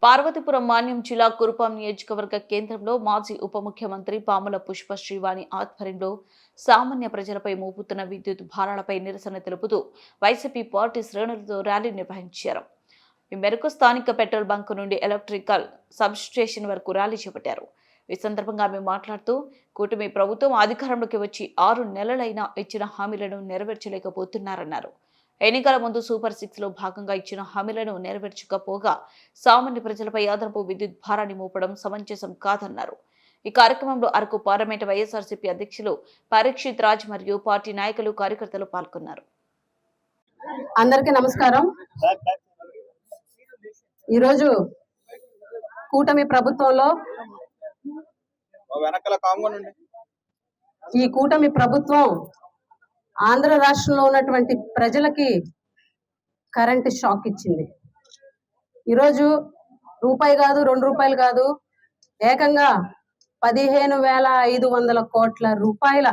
పార్వతీపురం మాన్యం జిల్లా కురుపాం నియోజకవర్గ కేంద్రంలో మాజీ ఉప ముఖ్యమంత్రి పాముల పుష్ప శ్రీవాణి ఆధ్వర్యంలో సామాన్య ప్రజలపై మోపుతున్న విద్యుత్ భారాలపై నిరసన తెలుపుతూ వైసీపీ పార్టీ శ్రేణులతో ర్యాలీ నిర్వహించారు. ఈ మేరకు స్థానిక పెట్రోల్ బంక్ నుండి ఎలక్ట్రికల్ సబ్ స్టేషన్ వరకు ర్యాలీ చేపట్టారు. ఈ సందర్భంగా ఆమె మాట్లాడుతూ కూటమి ప్రభుత్వం అధికారంలోకి వచ్చి 6 నెలలైనా ఇచ్చిన హామీలను నెరవేర్చలేకపోతున్నారన్నారు. ఎన్నికల ముందు సూపర్ 6 లో భాగంగా ఇచ్చిన హామీలను నెరవేర్చకపోగా సామాన్య ప్రజలపై అదనపు విద్యుత్ భారాన్ని మోపడం సమంజసం కాదన్నారు. ఈ కార్యక్రమంలో అరకు పార్లమెంట్ వైఎస్ఆర్సీపీ అధ్యక్షులు పరీక్షిత్ రాజ్ మరియు పార్టీ నాయకులు కార్యకర్తలు పాల్గొన్నారు. అందరికీ నమస్కారం. ఈరోజు కూటమి ప్రభుత్వంలో ఈ కూటమి ప్రభుత్వం ఆంధ్ర రాష్ట్రంలో ఉన్నటువంటి ప్రజలకి కరెంటు షాక్ ఇచ్చింది. ఈరోజు రూపాయి కాదు, 2 రూపాయలు కాదు, ఏకంగా 15,500 కోట్ల రూపాయల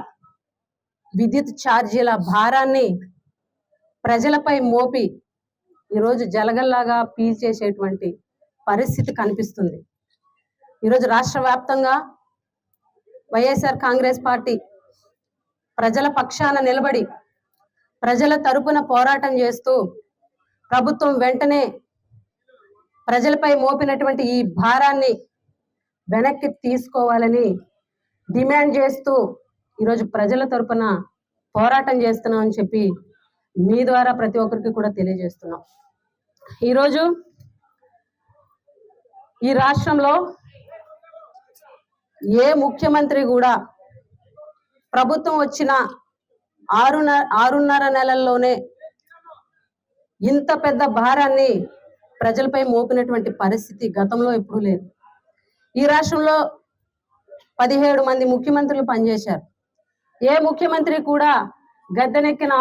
విద్యుత్ ఛార్జీల భారాన్ని ప్రజలపై మోపి ఈరోజు జలగల్లాగా పీల్చేసేటువంటి పరిస్థితి కనిపిస్తుంది. ఈరోజు రాష్ట్ర వ్యాప్తంగా వైఎస్ఆర్ కాంగ్రెస్ పార్టీ ప్రజల పక్షాన నిలబడి ప్రజల తరపున పోరాటం చేస్తూ ప్రభుత్వం వెంటనే ప్రజలపై మోపినటువంటి ఈ భారాన్ని వెనక్కి తీసుకోవాలని డిమాండ్ చేస్తూ ఈరోజు ప్రజల తరపున పోరాటం చేస్తున్నాం అని చెప్పి మీ ద్వారా ప్రతి ఒక్కరికి కూడా తెలియజేస్తున్నాం. ఈరోజు ఈ రాష్ట్రంలో ఏ ముఖ్యమంత్రి కూడా ప్రభుత్వం వచ్చిన 6.5 నెలల్లోనే ఇంత పెద్ద భారాన్ని ప్రజలపై మోపినటువంటి పరిస్థితి గతంలో ఎప్పుడూ లేదు. ఈ రాష్ట్రంలో 17 మంది ముఖ్యమంత్రులు పనిచేశారు. ఏ ముఖ్యమంత్రి కూడా గద్దెనెక్కిన